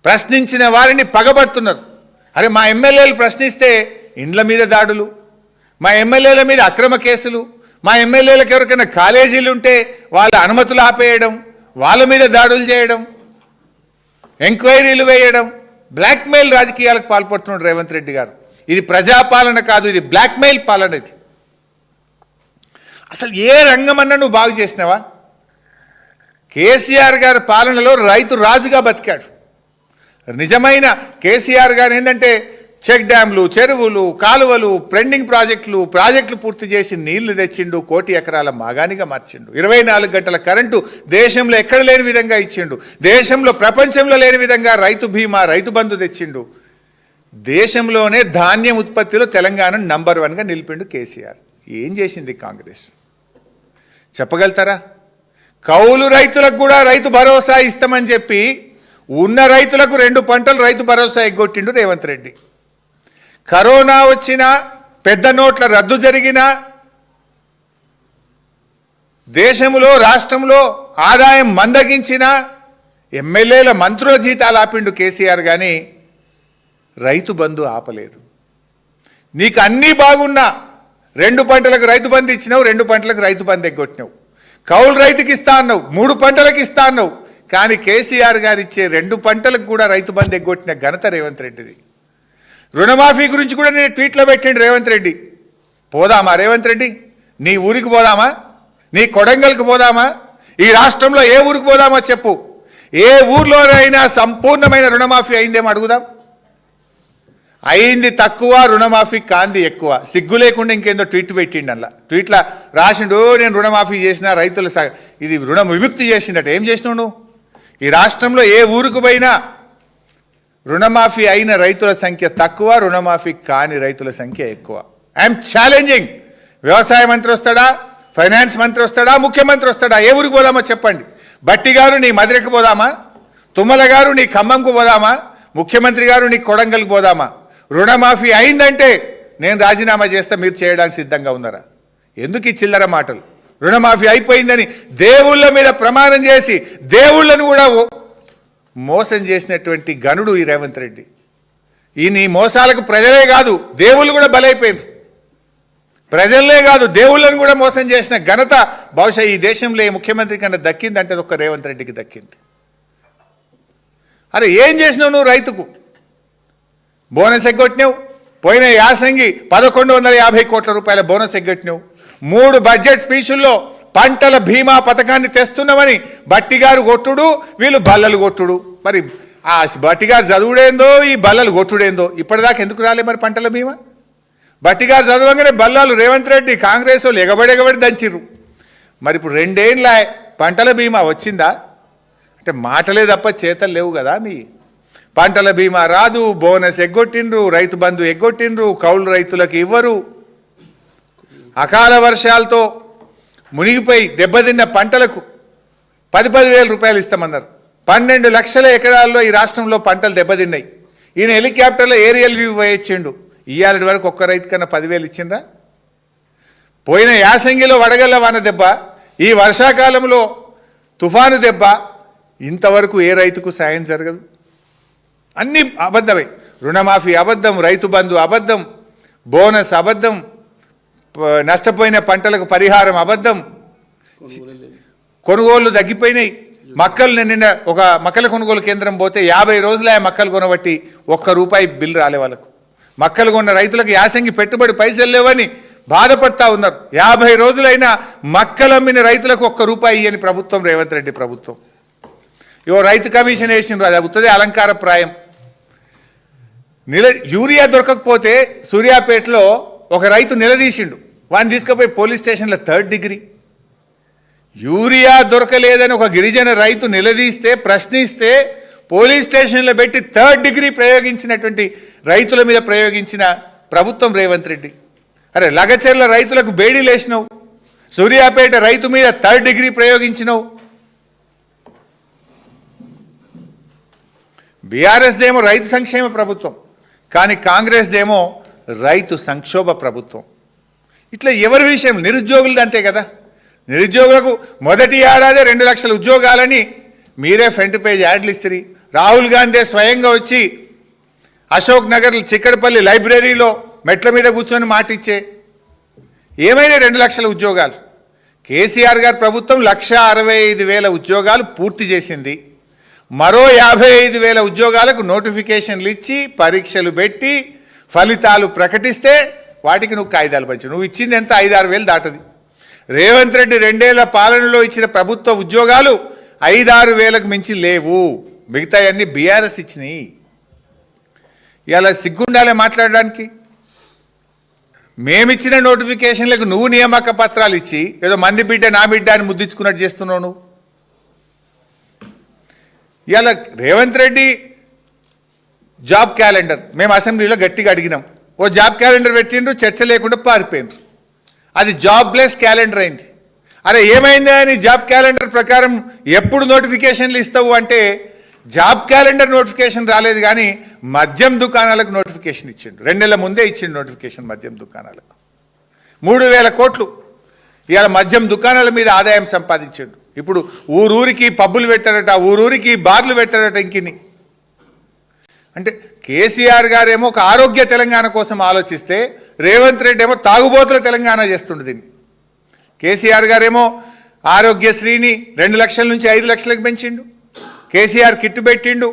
ప్రశ్నించిన వారిని పగబడుతున్నారు. అరే మా ఎమ్మెల్యేలు ప్రశ్నిస్తే ఇండ్ల మీద దాడులు, మా ఎమ్మెల్యేల మీద అక్రమ కేసులు, మా ఎమ్మెల్యేలకు ఎవరికైనా కాలేజీలు ఉంటే వాళ్ళ అనుమతులు ఆపేయడం, వాళ్ళ మీద దాడులు చేయడం, ఎంక్వైరీలు వేయడం, బ్లాక్మెయిల్ రాజకీయాలకు పాల్పడుతున్నాడు రేవంత్ రెడ్డి గారు. ఇది ప్రజాపాలన కాదు, ఇది బ్లాక్మెయిల్ పాలన. ఇది అసలు ఏ రంగమన్నా నువ్వు బాగు చేసినావా? కేసీఆర్ గారి పాలనలో రైతు రాజుగా బతికాడు. నిజమైన కేసీఆర్ గారు ఏంటంటే చెక్ డ్యాంలు, చెరువులు, కాలువలు, పెండింగ్ ప్రాజెక్టులు పూర్తి చేసి నీళ్లు తెచ్చిండు, 1 కోటి ఎకరాల మాగానిగా మార్చిండు, 24 గంటల కరెంటు దేశంలో ఎక్కడ లేని విధంగా ఇచ్చిండు, దేశంలో ప్రపంచంలో లేని విధంగా రైతు బీమా, రైతు బంధు తెచ్చిండు, దేశంలోనే ధాన్యం ఉత్పత్తిలో తెలంగాణ నంబర్ 1గా నిలిపిండు కేసీఆర్. ఏం చేసింది కాంగ్రెస్ చెప్పగలుగుతారా? కౌలు రైతులకు కూడా రైతు భరోసా ఇస్తామని చెప్పి ఉన్న రైతులకు 2 పంటలు రైతు భరోసా ఎగ్గొట్టిండు రేవంత్ రెడ్డి. కరోనా వచ్చినా, పెద్ద నోట్ల రద్దు జరిగినా, దేశంలో రాష్ట్రంలో ఆదాయం మందగించినా, ఎమ్మెల్యేల మంత్రుల జీతాలు ఆపిండు కేసీఆర్ కానీ రైతు బంధు ఆపలేదు. నీకు అన్నీ బాగున్నా 2 పంటలకు రైతు బంధు ఇచ్చినావు, 2 పంటలకు రైతు బంధు ఎగ్గొట్టినావు. కౌలు రైతుకి ఇస్తా అన్నావు, 3 పంటలకు ఇస్తా అన్నావు. కానీ కేసీఆర్ గారు ఇచ్చే 2 పంటలకు కూడా రైతు బంధు ఎగ్గొట్టిన ఘనత రేవంత్ రెడ్డిది. రుణమాఫీ గురించి కూడా నేను ట్వీట్లో పెట్టిండు రేవంత్ రెడ్డి. పోదామా రేవంత్ రెడ్డి? నీ ఊరికి పోదామా? నీ కొడంగల్కి పోదామా? ఈ రాష్ట్రంలో ఏ ఊరికి పోదామో చెప్పు. ఏ ఊర్లోనైనా సంపూర్ణమైన రుణమాఫీ అయిందేమో అడుగుదాం. అయింది తక్కువ, రుణమాఫీ కాంది ఎక్కువ. సిగ్గు లేకుండా ఇంకేందో ట్వీట్ పెట్టిండు. అలా ట్వీట్లో రాసిండు, నేను రుణమాఫీ చేసిన రైతుల ఇది రుణ విముక్తి చేసిండట. ఏం చేసినావు నువ్వు? ఈ రాష్ట్రంలో ఏ ఊరికి పోయినా రుణమాఫీ అయిన రైతుల సంఖ్య తక్కువ, రుణమాఫీ కాని రైతుల సంఖ్య ఎక్కువ. I'm challenging. వ్యవసాయ మంత్రి వస్తాడా, ఫైనాన్స్ మంత్రి వస్తాడా, ముఖ్యమంత్రి వస్తాడా? ఏ ఊరికి పోదామో చెప్పండి. బట్టి గారు నీ మధురకు పోదామా? తుమ్మల గారు నీ ఖమ్మంకు పోదామా? ముఖ్యమంత్రి గారు నీ కొడంగల్కి పోదామా? రుణమాఫీ అయిందంటే నేను రాజీనామా చేస్తా, మీరు చేయడానికి సిద్ధంగా ఉన్నారా? ఎందుకు ఈ చిల్లర మాటలు? రుణమాఫీ అయిపోయిందని దేవుళ్ళ మీద ప్రమాణం చేసి దేవుళ్ళను కూడా మోసం చేసినటువంటి గనుడు ఈ రేవంత్ రెడ్డి. ఈ మోసాలకు ప్రజలే కాదు, దేవుళ్ళు కూడా బలైపోయింది. ప్రజలే కాదు, దేవుళ్ళను కూడా మోసం చేసిన ఘనత బహుశా ఈ దేశంలో ఏ ముఖ్యమంత్రి కన్నా దక్కిందంటే ఒక్క రేవంత్ రెడ్డికి దక్కింది. అరే ఏం చేసినావు నువ్వు? రైతుకు బోనస్ ఎగ్గొట్టినావు. పోయిన యాసంగి 1150 కోట్ల రూపాయల బోనస్ ఎగ్గొట్టినావు. 3 బడ్జెట్ స్పీచుల్లో పంటల బీమా పథకాన్ని తెస్తున్నామని బట్టిగారు కొట్టుడు, వీళ్ళు బల్లలు కొట్టుడు. మరి ఆ బట్టిగారు చదువుడేందో, ఈ బల్లలు కొట్టుడేందో ఇప్పటిదాకా ఎందుకు రాలే మరి పంటల బీమా? బట్టిగారు చదవగానే బల్లాలు రేవంత్ రెడ్డి కాంగ్రెస్ వాళ్ళు ఎగబడి దంచిర్రు. మరి ఇప్పుడు 2 ఏళ్ళ పంటల బీమా వచ్చిందా? అంటే మాటలే తప్ప చేతలు లేవు కదా. మీ పంటల బీమా రాదు, బోనస్ ఎగ్గొట్టిండ్రు, రైతు బంధు ఎగ్గొట్టిండ్రు, కౌలు రైతులకు ఇవ్వరు. అకాల వర్షాలతో మునిగిపోయి దెబ్బతిన్న పంటలకు 10,000 రూపాయలు ఇస్తామన్నారు. 12 లక్షల ఎకరాల్లో ఈ రాష్ట్రంలో పంటలు దెబ్బతిన్నాయి. ఈయన హెలికాప్టర్లో ఏరియల్ వ్యూ వేయించిండు. ఇవాళ వరకు ఒక్క రైతు కన్నా 10,000 ఇచ్చిండ్రా? పోయిన యాసంగిలో వడగళ్ళ వాన దెబ్బ, ఈ వర్షాకాలంలో తుఫాను దెబ్బ, ఇంతవరకు ఏ రైతుకు సాయం జరగదు. అన్నీ అబద్ధమే. రుణమాఫీ అబద్ధం, రైతు బంధు అబద్ధం, బోనస్ అబద్ధం, నష్టపోయిన పంటలకు పరిహారం అబద్ధం, కొనుగోళ్లు తగ్గిపోయినాయి. మక్కలు నిన్న ఒక మక్కల కొనుగోలు కేంద్రం పోతే 50 రోజులు ఆ మక్కలు కొనబట్టి ₹1 బిల్లు రాలే వాళ్ళకు. మక్కలు కొన్న రైతులకు యాసంగి పెట్టుబడి పైసలు లేవని బాధపడతా ఉన్నారు. 50 రోజులైనా మక్కలమ్మిన రైతులకు ₹1 ఇయ్యని ప్రభుత్వం రేవంత్ రెడ్డి ప్రభుత్వం. రైతు కమిషన్ వేసిండ్రు, అది అవుతుంది అలంకార ప్రాయం. యూరియా దొరకకపోతే సూర్యాపేటలో ఒక రైతు నిలదీసిండు. వాడిని తీసుకుపోయి పోలీస్ స్టేషన్లో 3rd డిగ్రీ. యూరియా దొరకలేదని ఒక గిరిజన రైతు నిలదీస్తే, ప్రశ్నిస్తే పోలీస్ స్టేషన్లో పెట్టి 3rd డిగ్రీ ప్రయోగించినటువంటి రైతుల మీద ప్రయోగించిన ప్రభుత్వం రేవంత్ రెడ్డి. అరే లగచెర్ల రైతులకు బేడీలు వేసినావు, సూర్యాపేట రైతు మీద 3rd డిగ్రీ ప్రయోగించినావు. బీఆర్ఎస్ దేమో రైతు సంక్షేమ ప్రభుత్వం, కానీ కాంగ్రెస్ దేమో రైతు సంక్షోభ ప్రభుత్వం. ఇట్లా ఎవరి విషయం? నిరుద్యోగులది అంతే కదా. నిరుద్యోగులకు మొదటి ఏడాదే 2 లక్షల ఉద్యోగాలని మీరే ఫ్రంట్ పేజ్ యాడ్లు ఇస్తారు. రాహుల్ గాంధీ స్వయంగా వచ్చి అశోక్ నగర్ చిక్కడపల్లి లైబ్రరీలో మెట్ల మీద కూర్చొని మాటిచ్చే ఏమైనా 2 లక్షల ఉద్యోగాలు. కేసీఆర్ గారి ప్రభుత్వం 1,65,000 ఉద్యోగాలు పూర్తి చేసింది. మరో 55,000 ఉద్యోగాలకు నోటిఫికేషన్లు ఇచ్చి పరీక్షలు పెట్టి ఫలితాలు ప్రకటిస్తే వాటికి నువ్వు కాయిదాలు పంచు. నువ్వు ఇచ్చింది ఎంత? 5-6 వేలు దాటది. రేవంత్ రెడ్డి 2 ఏళ్ల పాలనలో ఇచ్చిన ప్రభుత్వ ఉద్యోగాలు 5-6 వేలకు మించి లేవు. మిగతా అన్ని బీఆర్ఎస్ ఇచ్చినాయి. ఇలా సిగ్గుండాలే మాట్లాడడానికి. మేమిచ్చిన నోటిఫికేషన్లకు నువ్వు నియామక పత్రాలు ఇచ్చి ఏదో మంది బిడ్డ నా బిడ్డ అని ముద్దించుకున్నట్టు చేస్తున్నావు నువ్వు. ఇలా రేవంత్ రెడ్డి జాబ్ క్యాలెండర్ మేము అసెంబ్లీలో గట్టిగా అడిగినాం. ఓ జాబ్ క్యాలెండర్ పెట్టిండ్రు, చర్చ లేకుండా పారిపోయిండ్రు. అది జాబ్లెస్ క్యాలెండర్ అయింది. అరే ఏమైందా అని జాబ్ క్యాలెండర్ ప్రకారం ఎప్పుడు నోటిఫికేషన్లు ఇస్తావు అంటే జాబ్ క్యాలెండర్ నోటిఫికేషన్ రాలేదు, కానీ మద్యం దుకాణాలకు నోటిఫికేషన్ ఇచ్చిండు. 2 నెలల ముందే ఇచ్చిండు నోటిఫికేషన్ మద్యం దుకాణాలకు. 3,000 కోట్లు ఇవాళ మద్యం దుకాణాల మీద ఆదాయం సంపాదించాడు. ఇప్పుడు ఊరూరికి పబ్బులు పెట్టారట, ఊరూరికి బార్లు పెట్టారట. ఇంకిని అంటే కేసీఆర్ గారేమో ఒక ఆరోగ్య తెలంగాణ కోసం ఆలోచిస్తే రేవంత్ రెడ్డి ఏమో తాగుబోతుల తెలంగాణ చేస్తుండే దీన్ని. కేసీఆర్ గారేమో ఆరోగ్యశ్రీని 2 లక్షల నుంచి 5 లక్షలకు పెంచిండు. కేసీఆర్ కిట్టు పెట్టిండు.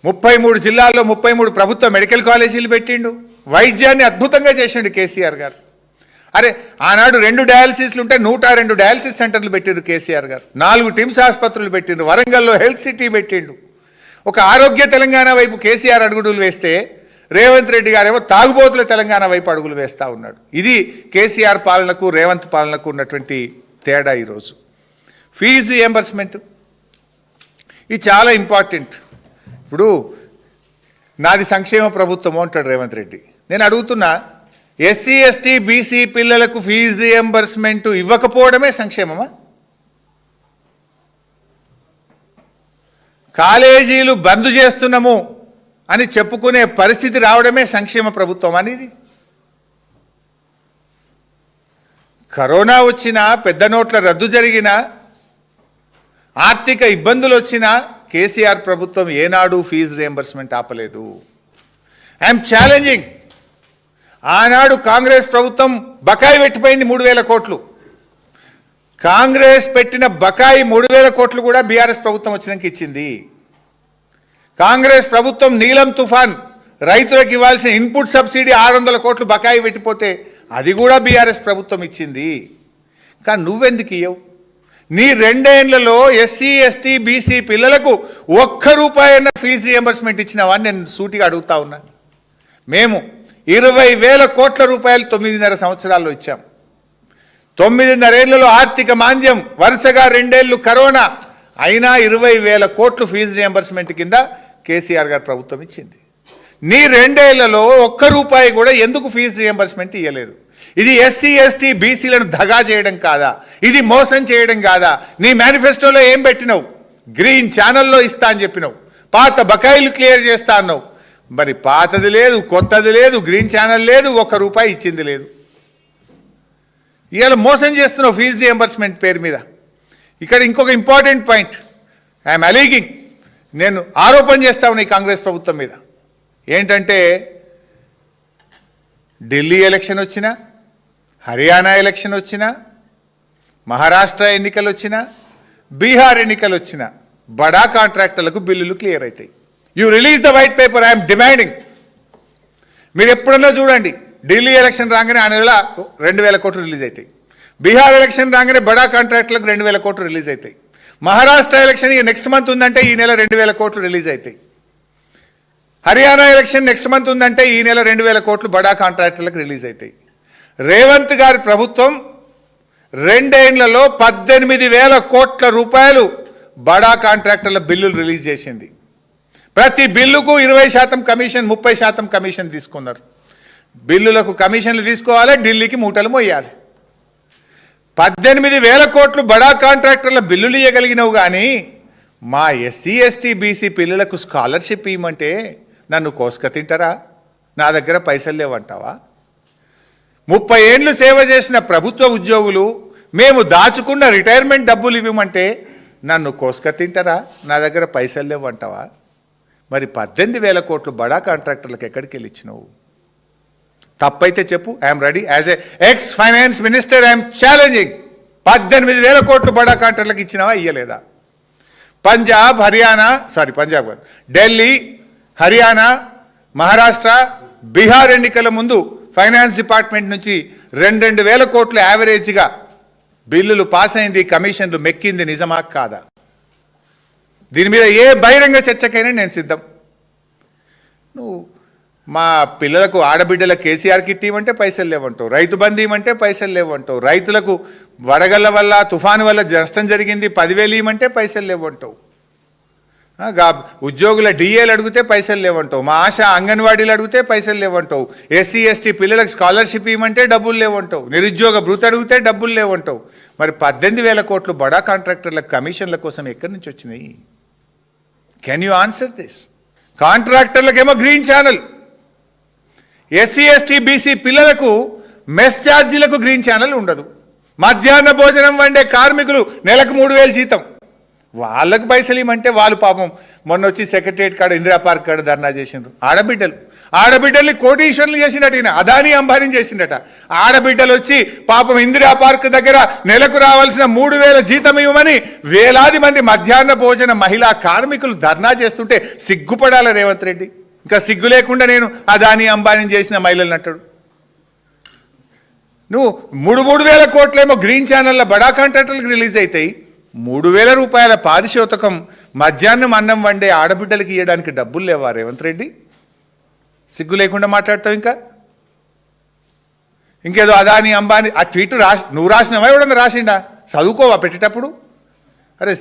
33 జిల్లాల్లో 33 ప్రభుత్వ మెడికల్ కాలేజీలు పెట్టిండు. వైద్యాన్ని అద్భుతంగా చేసిండు కేసీఆర్ గారు. అరే ఆనాడు 2 డయాలసిస్లు ఉంటే 102 డయాలసిస్ సెంటర్లు పెట్టిండు కేసీఆర్ గారు. 4 టిమ్స్ ఆసుపత్రులు పెట్టిండు. వరంగల్లో హెల్త్ సిటీ పెట్టిండు. ఒక ఆరోగ్య తెలంగాణ వైపు కేసీఆర్ అడుగులు వేస్తే రేవంత్ రెడ్డి గారేమో తాగుబోతుల తెలంగాణ వైపు అడుగులు వేస్తూ ఉన్నాడు. ఇది కేసీఆర్ పాలనకు రేవంత్ పాలనకు ఉన్నటువంటి తేడా. ఈరోజు ఫీజు రియంబర్స్మెంట్ ఇది చాలా ఇంపార్టెంట్. ఇప్పుడు నాది సంక్షేమ ప్రభుత్వం అంటాడు రేవంత్ రెడ్డి. నేను అడుగుతున్నా, ఎస్సీ ఎస్టీ బీసీ పిల్లలకు ఫీజు రియంబర్స్మెంట్ ఇవ్వకపోవడమే సంక్షేమమా? కాలేజీలు బంద్ చేస్తున్నాము అని చెప్పుకునే పరిస్థితి రావడమే సంక్షేమ ప్రభుత్వం అనేది? కరోనా వచ్చినా, పెద్ద నోట్ల రద్దు జరిగినా, ఆర్థిక ఇబ్బందులు వచ్చినా కేసీఆర్ ప్రభుత్వం ఏనాడు ఫీజు రియంబర్స్మెంట్ ఆపలేదు. I'm challenging. ఆనాడు కాంగ్రెస్ ప్రభుత్వం బకాయి పెట్టిపోయింది 3,000 కోట్లు. కాంగ్రెస్ పెట్టిన బకాయి 3,000 కోట్లు కూడా బీఆర్ఎస్ ప్రభుత్వం వచ్చినాక ఇచ్చింది. కాంగ్రెస్ ప్రభుత్వం నీలం తుఫాన్ రైతులకు ఇవ్వాల్సిన ఇన్పుట్ సబ్సిడీ 600 కోట్లు బకాయి పెట్టిపోతే అది కూడా బీఆర్ఎస్ ప్రభుత్వం ఇచ్చింది. కానీ నువ్వెందుకు ఇవ్వవు? నీ 2 ఏళ్లలో ఎస్సీ ఎస్టీ బీసీ పిల్లలకు ₹1 ఫీజు రియంబర్స్మెంట్ ఇచ్చినావా అని నేను సూటిగా అడుగుతా ఉన్నా. మేము 20,000 కోట్ల రూపాయలు 9.5 సంవత్సరాల్లో ఇచ్చాం. 9.5 ఏళ్లలో ఆర్థిక మాంద్యం, వరుసగా 2 ఏళ్లు కరోనా, అయినా 20,000 కోట్లు ఫీజు రియంబర్స్మెంట్ కింద కేసీఆర్ గారి ప్రభుత్వం ఇచ్చింది. నీ 2 ఏళ్లలో ₹1 కూడా ఎందుకు ఫీజు రియంబర్స్మెంట్ ఇవ్వలేదు? ఇది ఎస్సీ ఎస్టీ బీసీలను దగా చేయడం కాదా? ఇది మోసం చేయడం కాదా? నీ మేనిఫెస్టోలో ఏం పెట్టినావు? గ్రీన్ ఛానల్లో ఇస్తా అని చెప్పినావు. పాత బకాయిలు క్లియర్ చేస్తా అన్నావు. మరి పాతది లేదు, కొత్తది లేదు, గ్రీన్ ఛానల్ లేదు, ₹1 ఇచ్చింది లేదు. ఇవాళ మోసం చేస్తున్నావు ఫీజు రియంబర్స్మెంట్ పేరు మీద. ఇక్కడ ఇంకొక ఇంపార్టెంట్ పాయింట్ ఐఎమ్ అలీగింగ్, నేను ఆరోపణ చేస్తా ఉన్నా ఈ కాంగ్రెస్ ప్రభుత్వం మీద. ఏంటంటే ఢిల్లీ ఎలక్షన్ వచ్చినా, హర్యానా ఎలక్షన్ వచ్చినా, మహారాష్ట్ర ఎన్నికలు వచ్చినా, బీహార్ ఎన్నికలు వచ్చినా బడా కాంట్రాక్టర్లకు బిల్లులు క్లియర్ అవుతాయి. You release the white paper, I'm demanding. మీరు ఎప్పుడన్నా చూడండి, ఢిల్లీ ఎలక్షన్ రాగానే ఆ నెల 2,000 కోట్లు రిలీజ్ అవుతాయి. బీహార్ ఎలక్షన్ రాగానే బడా కాంట్రాక్టులకు 2,000 కోట్లు రిలీజ్ అవుతాయి. మహారాష్ట్ర ఎలక్షన్ నెక్స్ట్ మంత్ ఉందంటే ఈ నెల 2,000 కోట్లు రిలీజ్ అవుతాయి. హర్యానా ఎలక్షన్ నెక్స్ట్ మంత్ ఉందంటే ఈ నెల 2,000 కోట్లు బడా కాంట్రాక్టర్లకు రిలీజ్ అవుతాయి. రేవంత్ గారి ప్రభుత్వం 2 ఏళ్లలో 18,000 కోట్ల రూపాయలు బడా కాంట్రాక్టర్ల బిల్లులు రిలీజ్ చేసింది. ప్రతి బిల్లుకు 20% కమిషన్, 30% కమిషన్ తీసుకున్నారు. బిల్లులకు కమిషన్లు తీసుకోవాలి, ఢిల్లీకి మూటలు మోయాలి. 18,000 కోట్లు బడా కాంట్రాక్టర్ల బిల్లులు ఇవ్వగలిగినవు, కానీ మా ఎస్సీ ఎస్టీ బీసీ పిల్లలకు స్కాలర్షిప్ ఇవ్వమంటే నన్ను కోసుక తింటారా? నా దగ్గర పైసలు లేవంటావా? 30 ఏళ్ళు సేవ చేసిన ప్రభుత్వ ఉద్యోగులు మేము దాచుకున్న రిటైర్మెంట్ డబ్బులు ఇవ్వమంటే నన్ను కోసుక తింటారా? నా దగ్గర పైసలు లేవంటావా? మరి 18,000 కోట్లు బడా కాంట్రాక్టర్లకు ఎక్కడికి వెళ్ళి ఇచ్చినావు? తప్పైతే చెప్పు. I'm ready as a X finance minister, I'm challenging. 18,000 కోట్లు బడా కాంట్రాక్టర్లకు ఇచ్చినావా, ఇయ్యలేదా? పంజాబ్, హర్యానా, పంజాబ్ కాదు, ఢిల్లీ, హర్యానా, మహారాష్ట్ర, బీహార్ ఎన్నికల ముందు ఫైనాన్స్ డిపార్ట్మెంట్ నుంచి 2,000 కోట్లు యావరేజ్గా బిల్లులు పాస్ అయింది, కమిషన్లు మెక్కింది. నిజమా కాదా? దీని మీద ఏ బహిరంగ చర్చకైనా నేను సిద్ధం. నువ్వు మా పిల్లలకు ఆడబిడ్డల కేసీఆర్ కిట్ ఇవ్వమంటే పైసలు లేవంటావు, రైతు బంధు ఇవ్వమంటే పైసలు లేవంటావు, రైతులకు వడగళ్ళ వల్ల తుఫాను వల్ల నష్టం జరిగింది 10,000 ఇవ్వమంటే పైసలు లేవంటావు, ఉద్యోగుల డిఏలు అడిగితే పైసలు లేవంటావు, మా ఆశా అంగన్వాడీలు అడిగితే పైసలు లేవంటావు, ఎస్సీ ఎస్టీ పిల్లలకు స్కాలర్షిప్ ఇవ్వమంటే డబ్బులు లేవంటావు, నిరుద్యోగ భృతి అడిగితే డబ్బులు లేవంటావు. మరి 18,000 కోట్లు బడా కాంట్రాక్టర్ల కమిషన్ల కోసం ఎక్కడి నుంచి వచ్చినాయి? Can you answer this? కాంట్రాక్టర్లకేమో green channel, SC ST BC పిల్లలకు మెస్ ఛార్జీలకు గ్రీన్ ఛానల్ ఉండదు. మధ్యాహ్న భోజనం వండే కార్మికులు నెలకు 3,000 జీతం, వాళ్ళకు పైసలు ఇవ్వమంటే వాళ్ళు పాపం మొన్న వచ్చి సెక్రటరియట్ కాడ ఇందిరా పార్క్ కాడ ధర్నా చేసిండ్రు. ఆడబిడ్డల్ని కోటీశ్వరులు చేసినట్టు, ఈయన అదానీ అంబానీ చేసిండట. ఆడబిడ్డలు వచ్చి పాపం ఇందిరా పార్క్ దగ్గర నెలకు రావాల్సిన 3,000 జీతం ఇవ్వమని వేలాది మంది మధ్యాహ్న భోజన మహిళా కార్మికులు ధర్నా చేస్తుంటే సిగ్గుపడాల రేవంత్ రెడ్డి. ఇంకా సిగ్గు లేకుండా నేను అదానీ అంబానీ చేసిన మహిళలు అంటాడు. నువ్వు 3,000 కోట్లేమో గ్రీన్ ఛానళ్ళ బడా కాంట్రాక్టర్లకు రిలీజ్ అవుతాయి, 3,000 రూపాయల పారితోషికం మధ్యాహ్నం అన్నం వండే ఆడబిడ్డలకి ఇవ్వడానికి డబ్బులు లేవా రేవంత్ రెడ్డి? సిగ్గు లేకుండా మాట్లాడతావు. ఇంకేదో అదానీ అంబానీ ఆ ట్వీట్ నువ్వు రాసినవా, ఎవడన్నా రాసిండా? చదువుకోవా పెట్టేటప్పుడు? అరే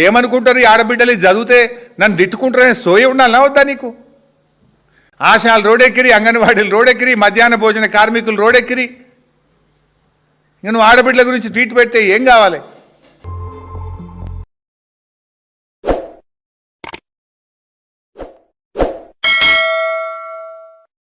ఏమనుకుంటారు ఈ ఆడబిడ్డలు చదివితే నన్ను తిట్టుకుంటారని సోయ ఉండాలన్నా వద్దా నీకు? ఆశాలు రోడెక్కిరి, అంగన్వాడీలు రోడెక్కిరి, మధ్యాహ్న భోజన కార్మికులు రోడెక్కిరి. నువ్వు ఆడబిడ్డల గురించి ట్వీట్ పెడితే ఏం కావాలి?